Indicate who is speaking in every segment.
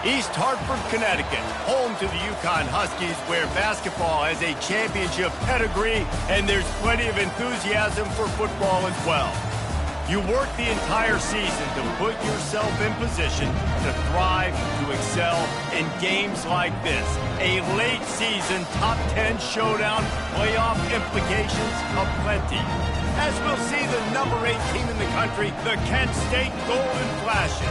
Speaker 1: East Hartford, Connecticut, home to the Yukon Huskies, where basketball has a championship pedigree and there's plenty of enthusiasm for football as well. You work the entire season to put yourself in position to thrive, to excel in games like this. A late season top 10 showdown, playoff implications aplenty. As we'll see the number 8 team in the country, the Kent State Golden Flashes,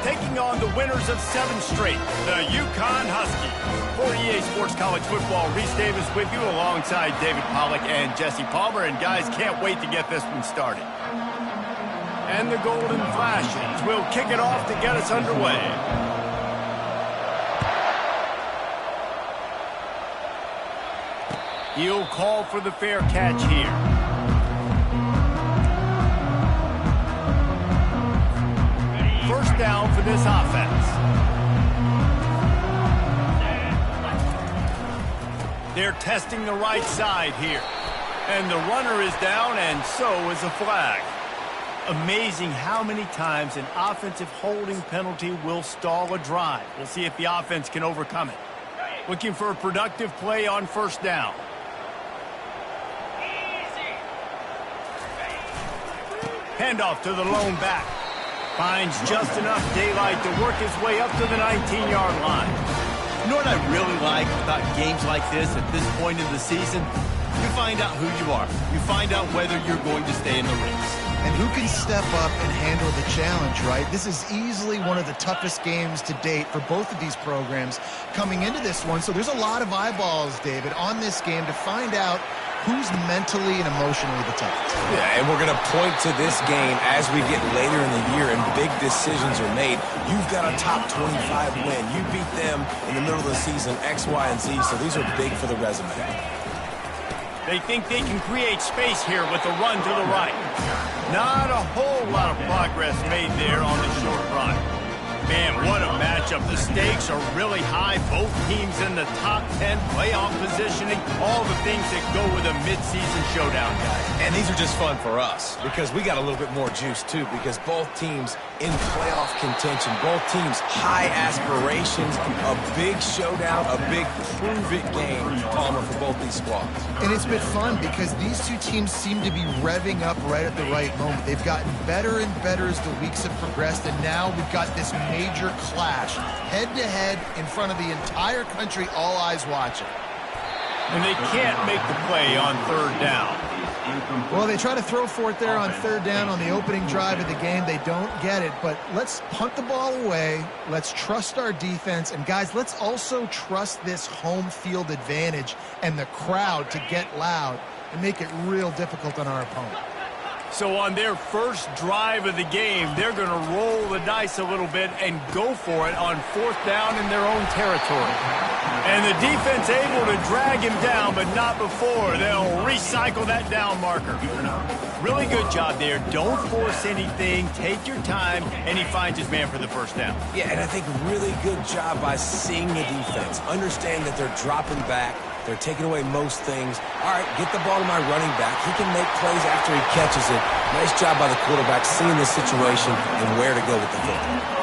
Speaker 1: taking on the winners of 7 straight, the Yukon Huskies. For EA Sports College Football, Reese Davis with you alongside David Pollack and Jesse Palmer. And guys, can't wait to get this one started. And the Golden Flashes will kick it off to get us underway. He'll call for the fair catch here. First down for this offense. They're testing the right side here. And the runner is down, and so is a flag. Amazing how many times an offensive holding penalty will stall a drive. We'll see if the offense can overcome it. Looking for a productive play on first down. Handoff to the lone back. Finds just enough daylight to work his way up to the 19-yard line. You know what I really like about games like this at this point in the season? You find out who you are. You find out whether you're going to stay in the race.
Speaker 2: And who can step up and handle the challenge, right? This is easily one of the toughest games to date for both of these programs coming into this one. So there's a lot of eyeballs, David, on this game to find out who's mentally and emotionally the toughest.
Speaker 3: Yeah, and we're going to point to this game as we get later in the year and big decisions are made. You've got a top 25 win. You beat them in the middle of the season, X, Y, and Z, so these are big for the resume.
Speaker 1: They think they can create space here with a run to the right. Not a whole lot of progress made there on the short run. Man, what a matchup. The stakes are really high. Both teams in the top 10 playoff positioning. All the things that go with a midseason showdown, guys.
Speaker 3: And these are just fun for us because we got a little bit more juice, too, because both teams in playoff contention, both teams high aspirations, a big showdown, a big prove-it game, Palmer, for both these squads.
Speaker 2: And it's been fun because these two teams seem to be revving up right at the right moment. They've gotten better and better as the weeks have progressed, and now we've got this major clash, head-to-head in front of the entire country, all eyes watching.
Speaker 1: And they can't make the play on third down.
Speaker 2: Well, they try to throw for it there on third down on the opening drive of the game. They don't get it, but let's punt the ball away. Let's trust our defense. And, guys, let's also trust this home field advantage and the crowd to get loud and make it real difficult on our opponent.
Speaker 1: So on their first drive of the game, they're going to roll the dice a little bit and go for it on fourth down in their own territory. And the defense able to drag him down, but not before. They'll recycle that down marker. Really good job there. Don't force anything. Take your time, and he finds his man for the first down.
Speaker 3: Yeah, and I think really good job by seeing the defense. Understand that they're dropping back. They're taking away most things. All right, get the ball to my running back. He can make plays after he catches it. Nice job by the quarterback seeing the situation and where to go with the football.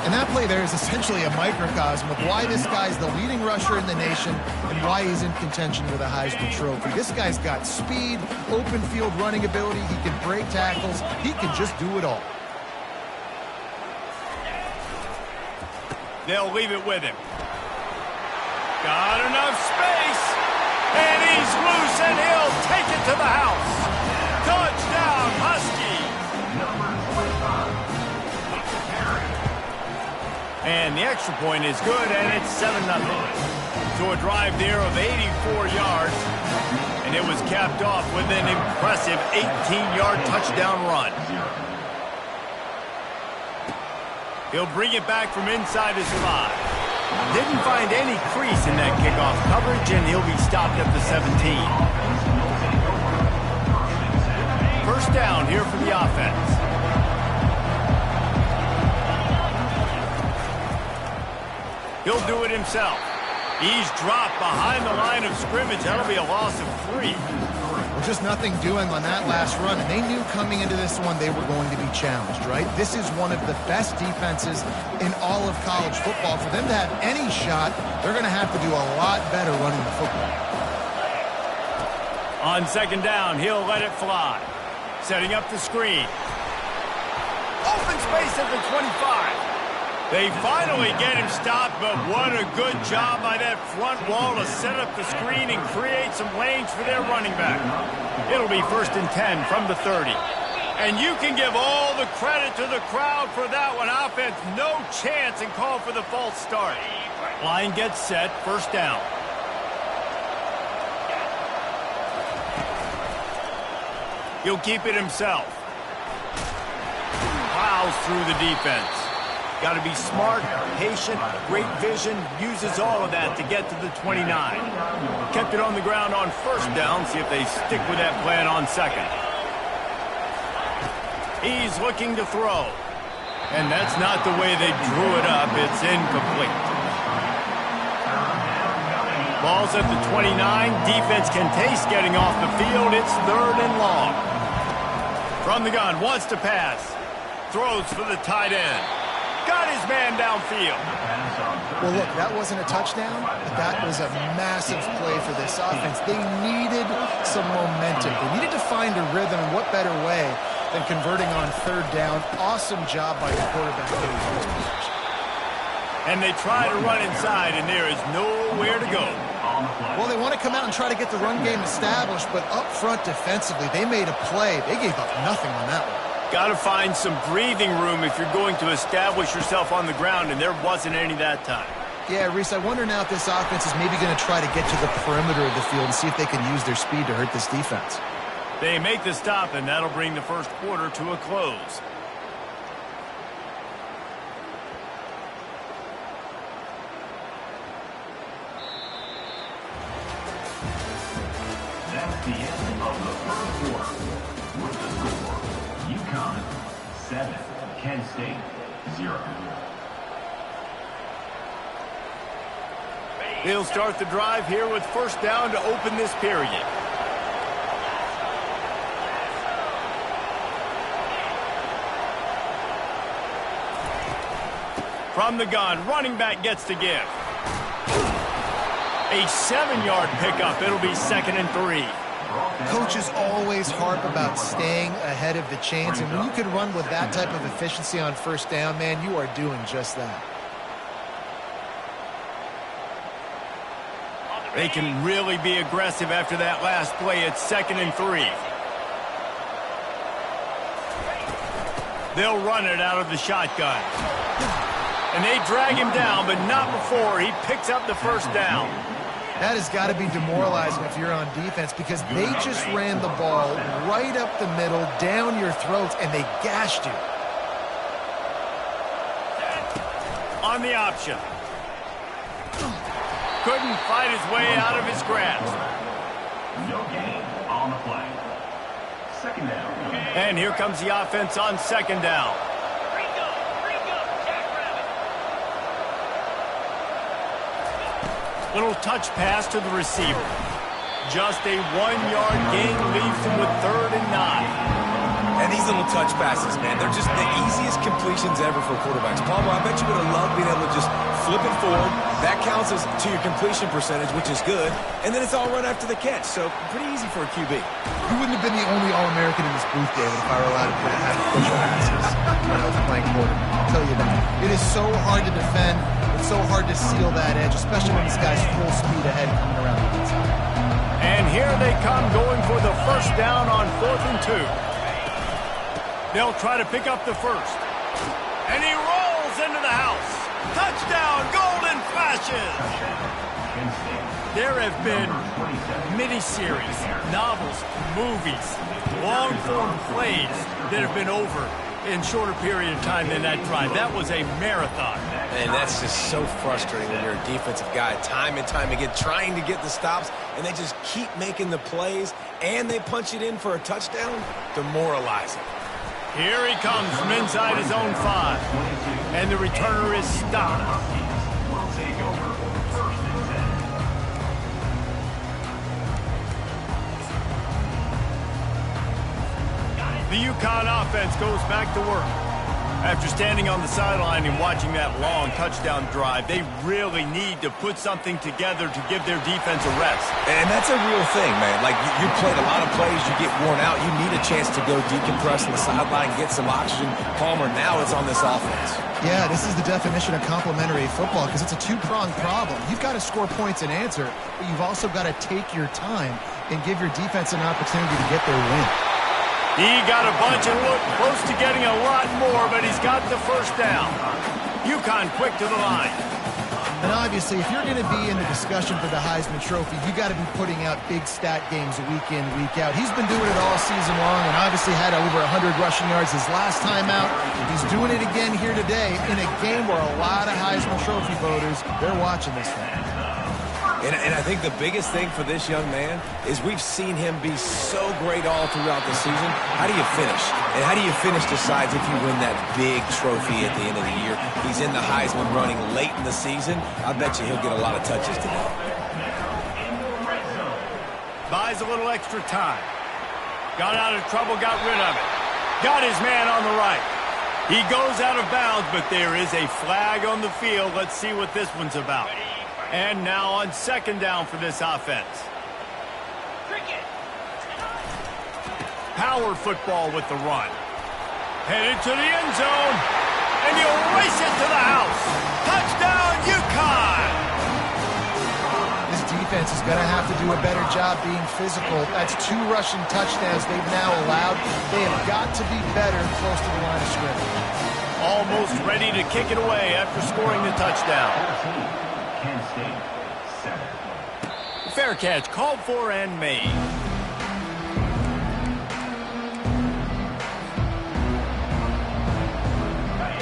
Speaker 2: And that play there is essentially a microcosm of why this guy's the leading rusher in the nation and why he's in contention with a Heisman Trophy. This guy's got speed, open field running ability. He can break tackles. He can just do it all.
Speaker 1: They'll leave it with him. Got enough space, and he's loose, and he'll take it to the house. Touchdown, Husky. And the extra point is good, and it's 7-0. So a drive there of 84 yards, and it was capped off with an impressive 18-yard touchdown run. He'll bring it back from inside his 5. Didn't find any crease in that kickoff coverage, and he'll be stopped at the 17. First down here for the offense. He'll do it himself. He's dropped behind the line of scrimmage. That'll be a loss of 3.
Speaker 2: Well, just nothing doing on that last run, and they knew coming into this one they were going to be challenged, right? This is one of the best defenses in all of college football. For them to have any shot, they're going to have to do a lot better running the football.
Speaker 1: On second down, he'll let it fly. Setting up the screen. Open space at the 25. They finally get him stopped, but what a good job by that front wall to set up the screen and create some lanes for their running back. It'll be 1st and 10 from the 30. And you can give all the credit to the crowd for that one. Offense, no chance, and call for the false start. Line gets set, 1st down. He'll keep it himself. Plows through the defense. Got to be smart, patient, great vision, uses all of that to get to the 29. Kept it on the ground on 1st down. See if they stick with that plan on 2nd. He's looking to throw. And that's not the way they drew it up. It's incomplete. Ball's at the 29. Defense can taste getting off the field. It's 3rd and long. From the gun, wants to pass. Throws for the tight end. Got his man downfield.
Speaker 2: Well, look, that wasn't a touchdown, but that was a massive play for this offense. They needed some momentum. They needed to find a rhythm, and what better way than converting on 3rd down. Awesome job by the quarterback getting first position.
Speaker 1: And they try to run inside, and there is nowhere to go.
Speaker 2: Well, they want to come out and try to get the run game established, but up front defensively, they made a play. They gave up nothing on that one.
Speaker 1: Got to find some breathing room if you're going to establish yourself on the ground, and there wasn't any that time.
Speaker 2: Yeah, Reese, I wonder now if this offense is maybe going to try to get to the perimeter of the field and see if they can use their speed to hurt this defense.
Speaker 1: They make the stop, and that'll bring the 1st quarter to a close.
Speaker 4: That's the end of the 1st quarter. With the score, UConn 7, Kent State 0.
Speaker 1: They'll start the drive here with 1st down to open this period. From the gun, running back gets to give. A 7-yard pickup. It'll be 2nd and 3.
Speaker 2: Coaches always harp about staying ahead of the chains, and when you can run with that type of efficiency on 1st down, man, you are doing just that.
Speaker 1: They can really be aggressive after that last play. It's 2nd and 3. They'll run it out of the shotgun. And they drag him down, but not before he picks up the 1st down.
Speaker 2: That has got to be demoralizing if you're on defense, because they just ran the ball right up the middle, down your throats, and they gashed you.
Speaker 1: On the option. Couldn't fight his way out of his grasp.
Speaker 4: No gain on the play. 2nd down.
Speaker 1: And here comes the offense on 2nd down. Little touch pass to the receiver. Just a 1-yard gain leaves him with 3rd and 9.
Speaker 3: And these little touch passes, man, they're just the easiest completions ever for quarterbacks. Palmer, I bet you would have loved being able to just flip it forward. That counts as to your completion percentage, which is good. And then it's all run after the catch, so pretty easy for a QB.
Speaker 2: You wouldn't have been the only All-American in this booth, David, if I were allowed to have push passes when I was playing quarterback. I'll tell you that. It is so hard to defend. It's so hard to seal that edge, especially when this guy's full speed ahead coming around the inside.
Speaker 1: And here they come, going for the 1st down on 4th and 2. They'll try to pick up the 1st. And he rolls into the house. Touchdown, Golden Flashes! There have been miniseries, novels, movies, long-form plays that have been over in shorter period of time than that drive. That was a marathon.
Speaker 3: And that's just so frustrating when you're a defensive guy, time and time again, trying to get the stops, and they just keep making the plays, and they punch it in for a touchdown. Demoralizing.
Speaker 1: Here he comes from inside his own 5. And the returner is stopped.
Speaker 4: Will take over 1st and 10.
Speaker 1: The UConn offense goes back to work. After standing on the sideline and watching that long touchdown drive, they really need to put something together to give their defense a rest.
Speaker 3: And that's a real thing, man. Like, you played a lot of plays, you get worn out, you need a chance to go decompress on the sideline, get some oxygen. Palmer, now it's on this offense.
Speaker 2: Yeah, this is the definition of complementary football because it's a two-pronged problem. You've got to score points and answer, but you've also got to take your time and give your defense an opportunity to get their win.
Speaker 1: He got a bunch and looked close to getting a lot more, but he's got the first down. UConn quick to the line.
Speaker 2: And obviously, if you're going to be in the discussion for the Heisman Trophy, you got to be putting out big stat games week in, week out. He's been doing it all season long and obviously had over 100 rushing yards his last time out. He's doing it again here today in a game where a lot of Heisman Trophy voters, they're watching this thing.
Speaker 3: And I think the biggest thing for this young man is we've seen him be so great all throughout the season. How do you finish? And how do you finish decides if you win that big trophy at the end of the year. He's in the Heisman running late in the season. I bet you he'll get a lot of touches today.
Speaker 1: Buys a little extra time. Got out of trouble, got rid of it. Got his man on the right. He goes out of bounds, but there is a flag on the field. Let's see what this one's about. And now on second down for this offense. Power football with the run. Headed to the end zone. And he'll race it to the house. Touchdown, UConn!
Speaker 2: This defense is going to have to do a better job being physical. That's 2 rushing touchdowns they've now allowed. They have got to be better close to the line of scrimmage.
Speaker 1: Almost ready to kick it away after scoring the touchdown. Fair catch called for and made.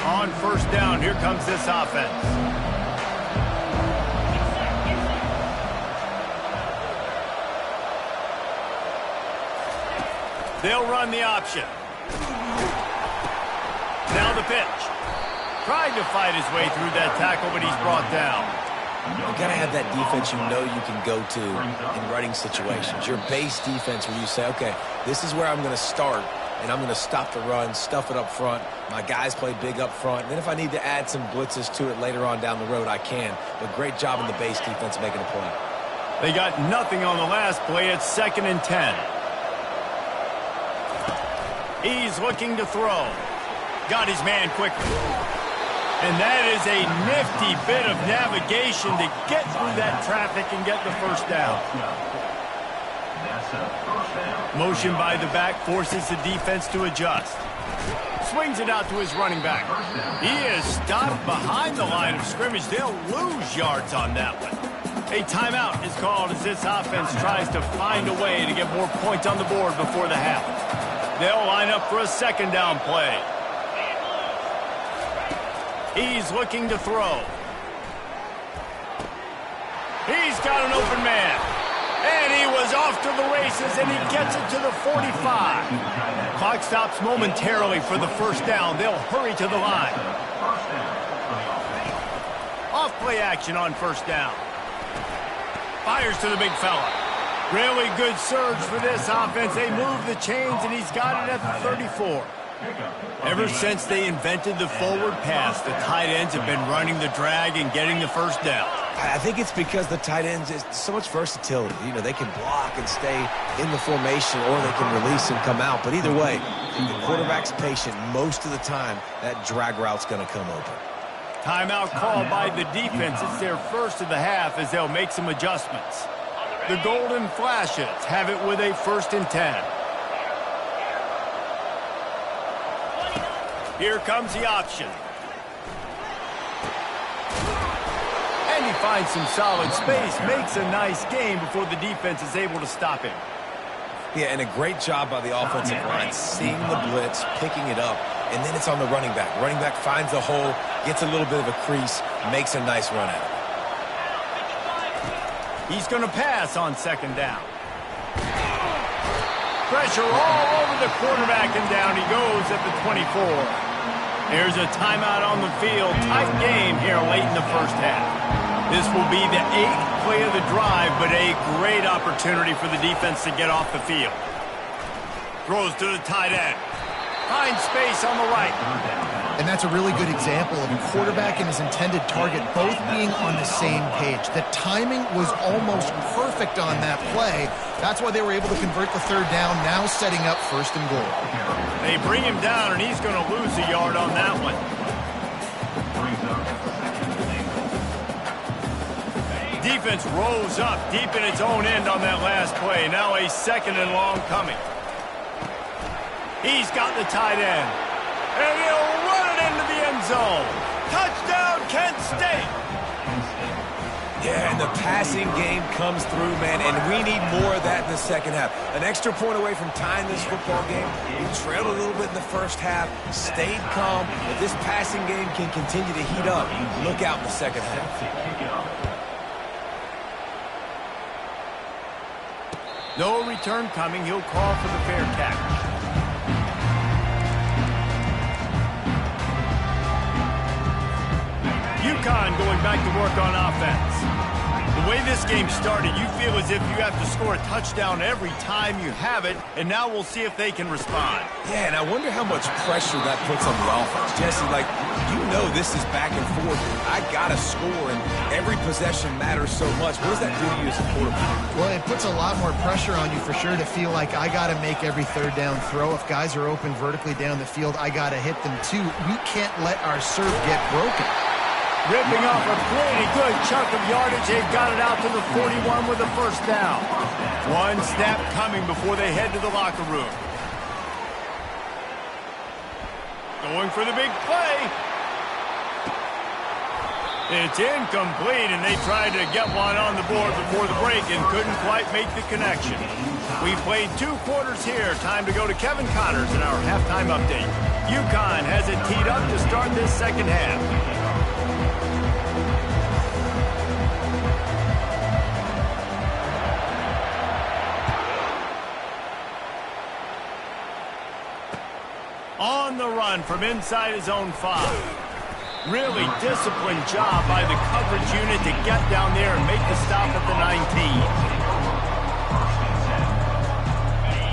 Speaker 1: On first down, here comes this offense. They'll run the option. Now the pitch. Trying to fight his way through that tackle, but he's brought down.
Speaker 3: You got to have that defense you know you can go to in running situations. Your base defense where you say, okay, this is where I'm going to start, and I'm going to stop the run, stuff it up front. My guys play big up front. Then if I need to add some blitzes to it later on down the road, I can. But great job in the base defense making a play.
Speaker 1: They got nothing on the last play. It's 2nd and 10. He's looking to throw. Got his man quickly. And that is a nifty bit of navigation to get through that traffic and get the first down. Motion by the back forces the defense to adjust. Swings it out to his running back. He is stopped behind the line of scrimmage. They'll lose yards on that one. A timeout is called as this offense tries to find a way to get more points on the board before the half. They'll line up for a second down play. He's looking to throw. He's got an open man. And he was off to the races, and he gets it to the 45. Clock stops momentarily for the first down. They'll hurry to the line. Off play action on first down. Fires to the big fella. Really good surge for this offense. They move the chains, and he's got it at the 34. Ever since they invented the forward pass, the tight ends have been running the drag and getting the first down.
Speaker 3: I think it's because the tight ends is so much versatility. You know, they can block and stay in the formation, or they can release and come out. But either way, if the quarterback's patient, most of the time, that drag route's going to come open.
Speaker 1: Timeout called by the defense. It's their first of the half as they'll make some adjustments. The Golden Flashes have it with a 1st and 10. Here comes the option. And he finds some solid space, makes a nice gain before the defense is able to stop him.
Speaker 3: Yeah, and a great job by the offensive line, seeing the blitz, picking it up, and then it's on the running back. Running back finds the hole, gets a little bit of a crease, makes a nice run at it.
Speaker 1: He's going to pass on second down. Pressure all over the quarterback, and down he goes at the 24. There's a timeout on the field. Tight game here late in the first half. This will be the 8th play of the drive, but a great opportunity for the defense to get off the field. Throws to the tight end. Finds space on the right.
Speaker 2: And that's a really good example of a quarterback and his intended target both being on the same page. The timing was almost perfect on that play. That's why they were able to convert the third down, now setting up first and goal.
Speaker 1: They bring him down, and he's going to lose a yard on that one. Defense rolls up deep in its own end on that last play. Now a second and long coming. He's got the tight end. And he'll run it into the end zone. Touchdown, Kent State.
Speaker 3: Yeah, and the passing game comes through, man, and we need more of that in the second half. An extra point away from tying this football game. We trailed a little bit in the first half, stayed calm, but this passing game can continue to heat up. Look out in the second half.
Speaker 1: No return coming. He'll call for the fair catch. UConn going back to work on offense. The way this game started, you feel as if you have to score a touchdown every time you have it, and now we'll see if they can respond.
Speaker 3: Yeah, and I wonder how much pressure that puts on the offense. Jesse, like, you know this is back and forth. I got to score, and every possession matters so much. What does that do to you as a quarterback?
Speaker 2: Well, it puts a lot more pressure on you for sure to feel like I got to make every third down throw. If guys are open vertically down the field, I got to hit them too. We can't let our serve get broken.
Speaker 1: Ripping off a pretty good chunk of yardage. They've got it out to the 41 with a first down. One snap coming before they head to the locker room. Going for the big play. It's incomplete, and they tried to get one on the board before the break and couldn't quite make the connection. We played 2 quarters here. Time to go to Kevin Connors in our halftime update. UConn has it teed up to start this second half. On the run from inside his own 5. Really disciplined job by the coverage unit to get down there and make the stop at the 19.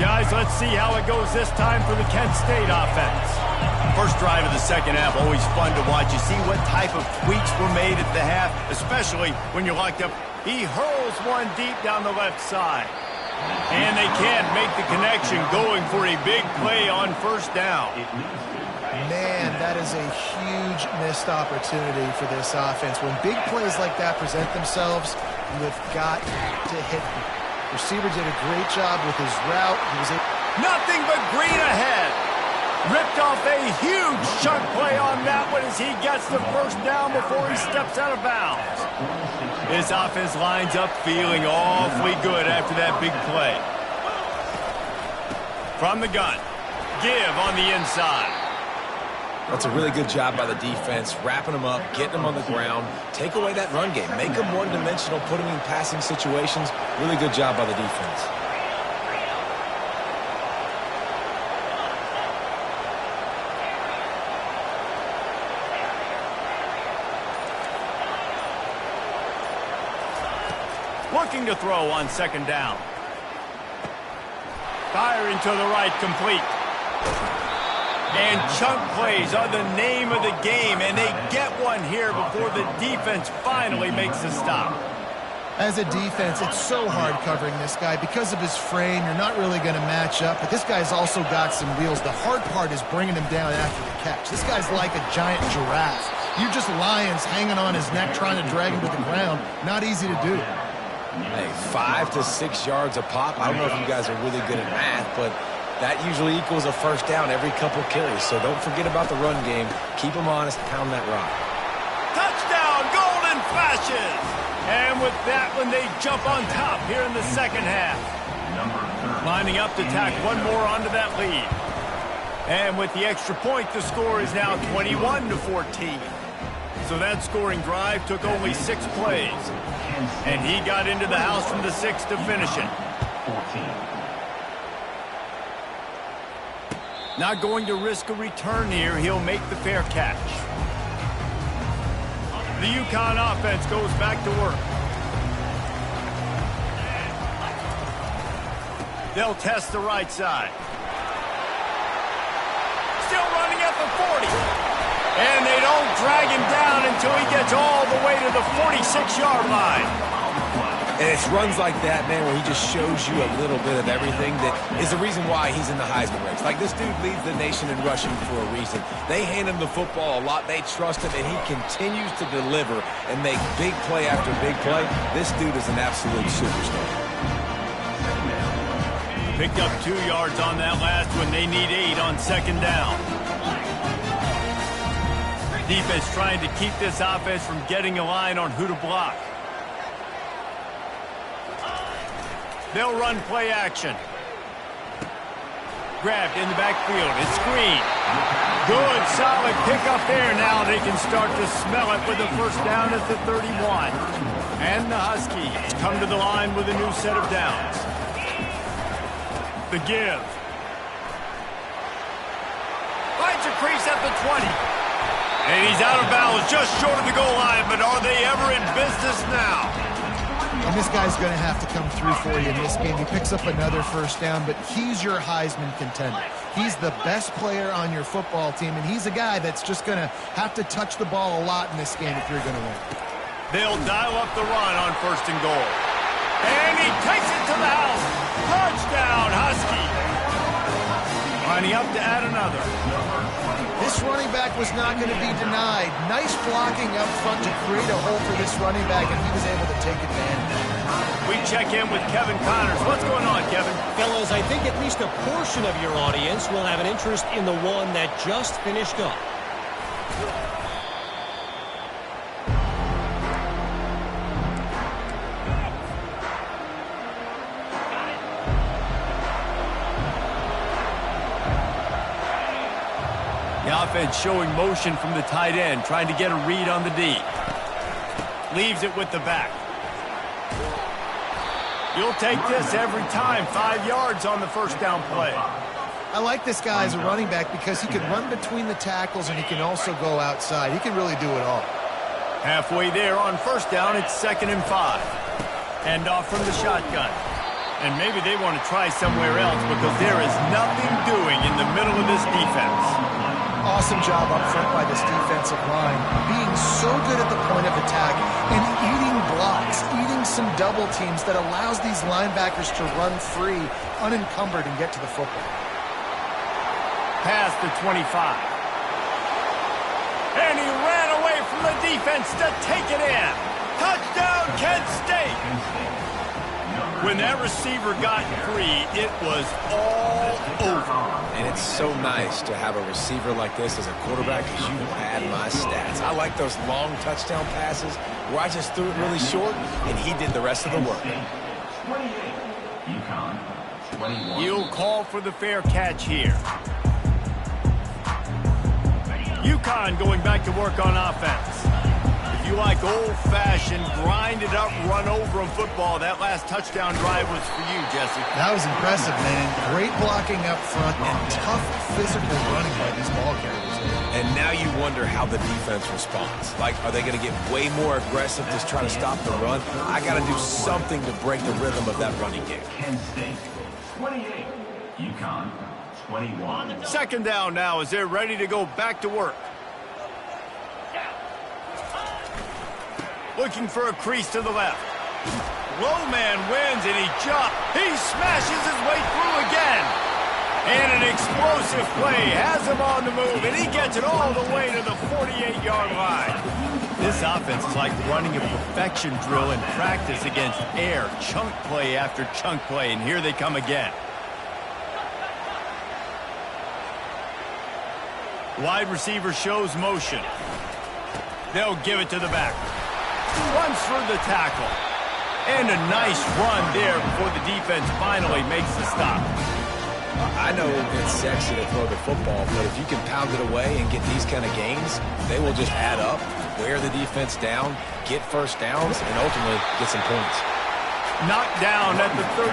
Speaker 1: Guys, let's see how it goes this time for the Kent State offense. First drive of the second half, always fun to watch. You see what type of tweaks were made at the half, especially when you're locked up. He hurls one deep down the left side. And they can't make the connection, going for a big play on first down.
Speaker 2: Man, that is a huge missed opportunity for this offense. When big plays like that present themselves, you have got to hit them. Receiver did a great job with his route. He was
Speaker 1: Nothing but green ahead. Ripped off a huge chunk play on that one as he gets the first down before he steps out of bounds. His offense lines up feeling awfully good after that big play. From the gun, give on the inside.
Speaker 3: That's a really good job by the defense, wrapping them up, getting them on the ground, take away that run game, make them one-dimensional, put them in passing situations. Really good job by the defense.
Speaker 1: Looking to throw on second down. Firing to the right, complete. And chunk plays are the name of the game, and they get one here before the defense finally makes the stop.
Speaker 2: As a defense, it's so hard covering this guy. Because of his frame, you're not really going to match up, but this guy's also got some wheels. The hard part is bringing him down after the catch. This guy's like a giant giraffe. You're just lions hanging on his neck trying to drag him to the ground. Not easy to do.
Speaker 3: Hey, 5 to 6 yards a pop. I don't know if you guys are really good at math, but that usually equals a first down every couple carries. So don't forget about the run game. Keep them honest, pound that rock.
Speaker 1: Touchdown, Golden Flashes! And with that one, they jump on top here in the second half. Lining up to tack one more onto that lead. And with the extra point, the score is now 21-14. So that scoring drive took only 6 plays. And he got into the house from the 6th to finish it.
Speaker 4: 14.
Speaker 1: Not going to risk a return here. He'll make the fair catch. The UConn offense goes back to work. They'll test the right side. And they don't drag him down until he gets all the way to the 46-yard line.
Speaker 3: And it's runs like that, man, where he just shows you a little bit of everything that is the reason why he's in the Heisman race. Like, this dude leads the nation in rushing for a reason. They hand him the football a lot. They trust him, and he continues to deliver and make big play after big play. This dude is an absolute superstar.
Speaker 1: Picked up 2 yards on that last one. They need 8 on second down. Defense trying to keep this offense from getting a line on who to block. They'll run play action. Grabbed in the backfield. It's screen. Good, solid pickup there. Now they can start to smell it with the first down at the 31. And the Huskies come to the line with a new set of downs. The give. Finds a crease at the 20. And he's out of bounds just short of the goal line, but are they ever in business now?
Speaker 2: And this guy's going to have to come through for you in this game. He picks up another first down, but he's your Heisman contender. He's the best player on your football team, and he's a guy that's just going to have to touch the ball a lot in this game if you're going to win.
Speaker 1: They'll dial up the run on first and goal. And he takes it to the house. Touchdown, Husky. Lining up to add another.
Speaker 2: This running back was not going to be denied. Nice blocking up front to create a hole for this running back, and he was able to take advantage.
Speaker 1: We check in with Kevin Connors. What's going on, Kevin?
Speaker 5: Fellas, I think at least a portion of your audience will have an interest in the one that just finished up.
Speaker 1: The offense showing motion from the tight end, trying to get a read on the D. Leaves it with the back. You'll take this every time. 5 yards on the first down play.
Speaker 2: I like this guy as a running back because he can run between the tackles and he can also go outside. He can really do it all.
Speaker 1: Halfway there on first down, it's 2nd and 5. Hand off from the shotgun. And maybe they want to try somewhere else because there is nothing doing in the middle of this defense.
Speaker 2: Awesome job up front by this defensive line, being so good at the point of attack and eating blocks, eating some double teams that allows these linebackers to run free, unencumbered, and get to the football.
Speaker 1: Past the 25. And he ran away from the defense to take it in. Touchdown, Kent State. When that receiver got free, it was all over.
Speaker 3: And it's so nice to have a receiver like this as a quarterback because you had my stats. I like those long touchdown passes where I just threw it really short and he did the rest of the work.
Speaker 4: 28. UConn, 21.
Speaker 1: He'll call for the fair catch here. UConn going back to work on offense. If you like old-fashioned, grind-it-up, run-over-'em football, that last touchdown drive was for you, Jesse.
Speaker 2: That was impressive, man. Great blocking up front and tough physical running by these ball carriers.
Speaker 3: And now you wonder how the defense responds. Like, are they going to get way more aggressive to try to stop the run? I got to do something to break the rhythm of that running game.
Speaker 4: Kent State, 28. UConn, 21.
Speaker 1: Second down now as they're ready to go back to work. Looking for a crease to the left. Low man wins, and he jumps. He smashes his way through again. And an explosive play has him on the move, and he gets it all the way to the 48-yard line. This offense is like running a perfection drill in practice against air. Chunk play after chunk play, and here they come again. Wide receiver shows motion. They'll give it to the back. Runs through the tackle. And a nice run there before the defense finally makes the stop.
Speaker 3: I know it's sexy to throw the football, but if you can pound it away and get these kind of gains, they will just add up, wear the defense down, get first downs, and ultimately get some points.
Speaker 1: Knocked down at the 34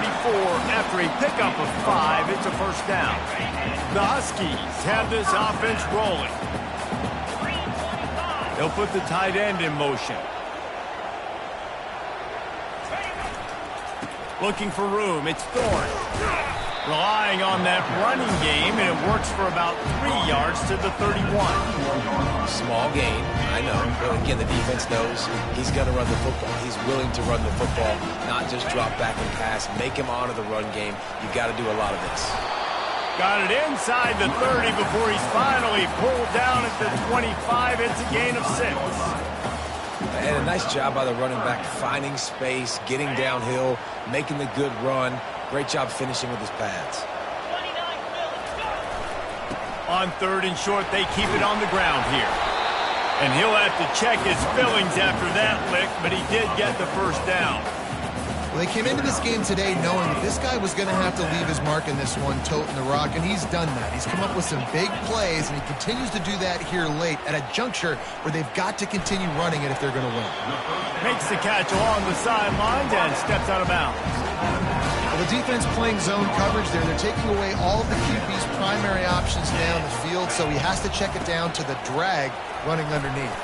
Speaker 1: after a pickup of 5. It's a first down. The Huskies have this offense rolling. They'll put the tight end in motion. Looking for room. It's Thorne. Relying on that running game, and it works for about 3 yards to the 31.
Speaker 3: Small gain, I know. But again, the defense knows he's going to run the football. He's willing to run the football, not just drop back and pass. Make him honor the run game. You've got to do a lot of this.
Speaker 1: Got it inside the 30 before he's finally pulled down at the 25. It's a gain of 6.
Speaker 3: And a nice job by the running back, finding space, getting downhill, making the good run. Great job finishing with his pads.
Speaker 1: On 3rd and short, they keep it on the ground here. And he'll have to check his fillings after that lick, but he did get the first down.
Speaker 2: Well, they came into this game today knowing that this guy was going to have to leave his mark in this one, toting the rock, and he's done that. He's come up with some big plays, and he continues to do that here late at a juncture where they've got to continue running it if they're going to win.
Speaker 1: Makes the catch along the sidelines and steps out of bounds.
Speaker 2: Well, the defense playing zone coverage there. They're taking away all of the QB's primary options down the field, so he has to check it down to the drag running underneath.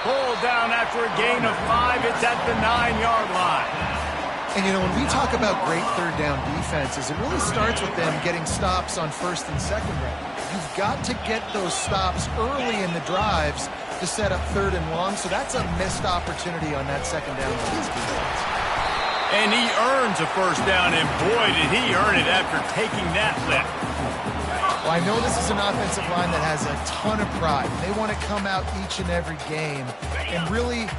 Speaker 1: Pulled down after a gain of 5. It's at the 9-yard line.
Speaker 2: And, you know, when we talk about great third down defenses, it really starts with them getting stops on 1st and 2nd down. You've got to get those stops early in the drives to set up 3rd and long, so that's a missed opportunity on that 2nd down for this defense.
Speaker 1: And he earns a first down, and boy, did he earn it after taking that lift.
Speaker 2: Well, I know this is an offensive line that has a ton of pride. They want to come out each and every game and really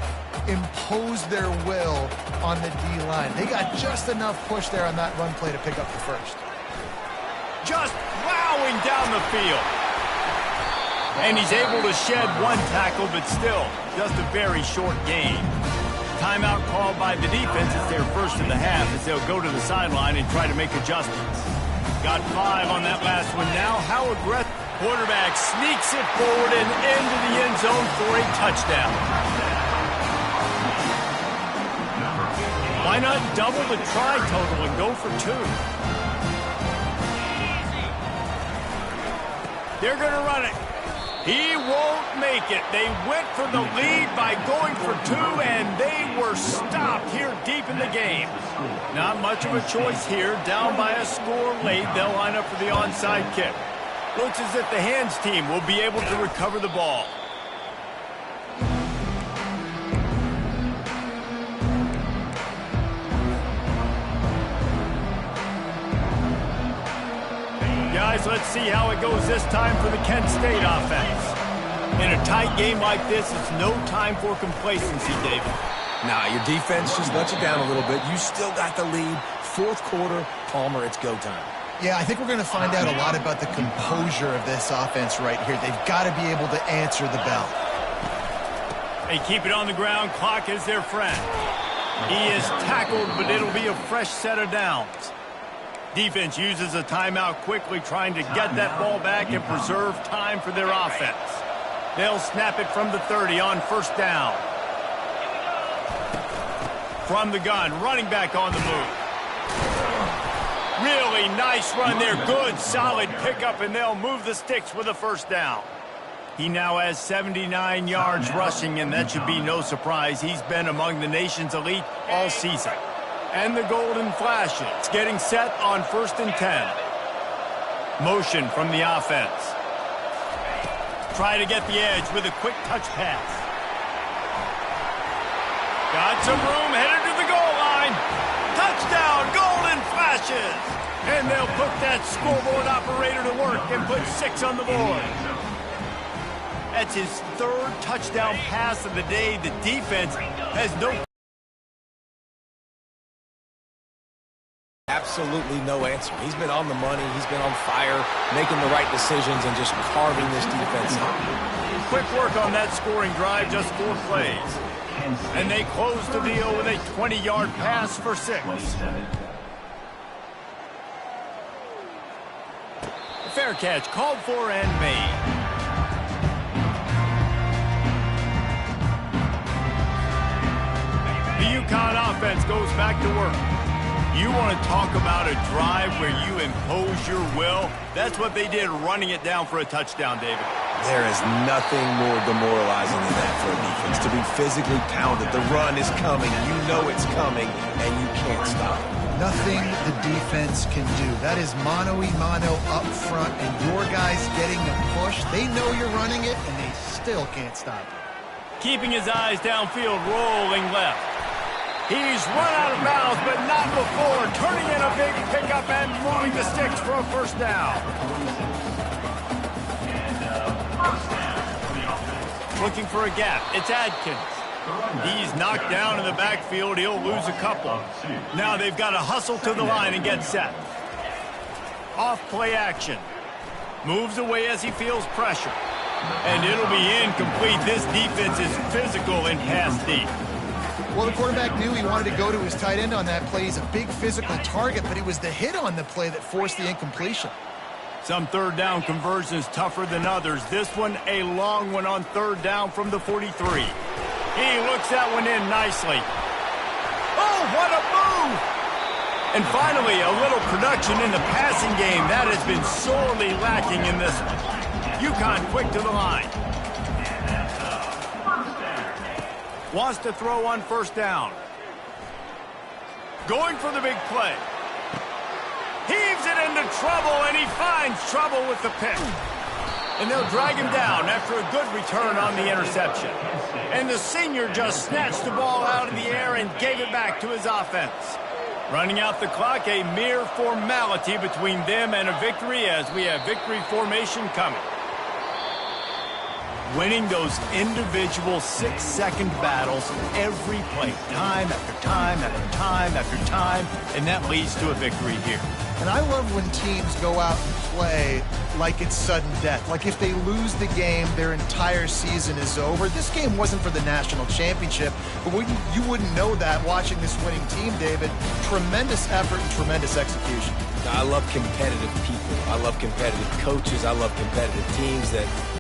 Speaker 2: impose their will on the D-line. They got just enough push there on that run play to pick up the first.
Speaker 1: Just plowing down the field. And he's able to shed 1 tackle, but still just a very short gain. Timeout called by the defense. It's their first in the half as they'll go to the sideline and try to make adjustments. Got 5 on that last one now. How aggressive. Quarterback sneaks it forward and into the end zone for a touchdown. Why not double the try total and go for 2? They're going to run it. He won't make it. They went for the lead by going for 2, and they were stopped here deep in the game. Not much of a choice here. Down by a score late, they'll line up for the onside kick. Looks as if the hands team will be able to recover the ball. Guys, let's see how it goes this time for the Kent State offense. In a tight game like this, it's no time for complacency, David.
Speaker 3: Nah, your defense just lets you down a little bit. You still got the lead. 4th quarter, Palmer, it's go time.
Speaker 2: Yeah, I think we're going to find out a lot about the composure of this offense right here. They've got to be able to answer the bell.
Speaker 1: They keep it on the ground. Clock is their friend. He is tackled, but it'll be a fresh set of downs. Defense uses a timeout quickly, trying to get that ball back and preserve time for their offense. They'll snap it from the 30 on 1st down. From the gun, running back on the move. Really nice run there. Good, solid pickup, and they'll move the sticks with a 1st down. He now has 79 yards rushing, and that should be no surprise. He's been among the nation's elite all season. And the golden flashes, getting set on 1st and 10. Motion from the offense. Try to get the edge with a quick touch pass. Got some room, headed to the goal line. Touchdown, golden flashes. And they'll put that scoreboard operator to work and put 6 on the board. That's his 3rd touchdown pass of the day. The defense has no...
Speaker 3: Absolutely no answer. He's been on the money. He's been on fire, making the right decisions and just carving this defense up.
Speaker 1: Quick work on that scoring drive, just 4 plays. And they close the deal with a 20-yard pass for 6. Fair catch called for and made. The UConn offense goes back to work. You want to talk about a drive where you impose your will? That's what they did, running it down for a touchdown, David.
Speaker 3: There is nothing more demoralizing than that for a defense, to be physically pounded. The run is coming. You know it's coming, and you can't stop it.
Speaker 2: Nothing the defense can do. That is mano-a-mano up front, and your guys getting the push. They know you're running it, and they still can't stop it.
Speaker 1: Keeping his eyes downfield, rolling left. He's run out of bounds, but not before. Turning in a big pickup and moving the sticks for a first down. Looking for a gap. It's Adkins. He's knocked down in the backfield. He'll lose a couple. Now they've got to hustle to the line and get set. Off play action. Moves away as he feels pressure. And it'll be incomplete. This defense is physical and pass deep.
Speaker 2: Well, the quarterback knew he wanted to go to his tight end on that play. He's a big physical target, but it was the hit on the play that forced the incompletion.
Speaker 1: Some third down conversions tougher than others. This one, a long one on third down from the 43. He looks that one in nicely. Oh, what a move! And finally, a little production in the passing game. That has been sorely lacking in this one. UConn quick to the line. Wants to throw on first down. Going for the big play. Heaves it into trouble, and he finds trouble with the pick. And they'll drag him down after a good return on the interception. And the senior just snatched the ball out of the air and gave it back to his offense. Running out the clock, a mere formality between them and a victory as we have victory formation coming. Winning those individual 6-second battles every play, time after time after time after time, and that leads to a victory here.
Speaker 2: And I love when teams go out and play like it's sudden death. Like if they lose the game, their entire season is over. This game wasn't for the national championship, but you wouldn't know that watching this winning team, David. Tremendous effort and tremendous execution.
Speaker 3: I love competitive people. I love competitive coaches. I love competitive teams that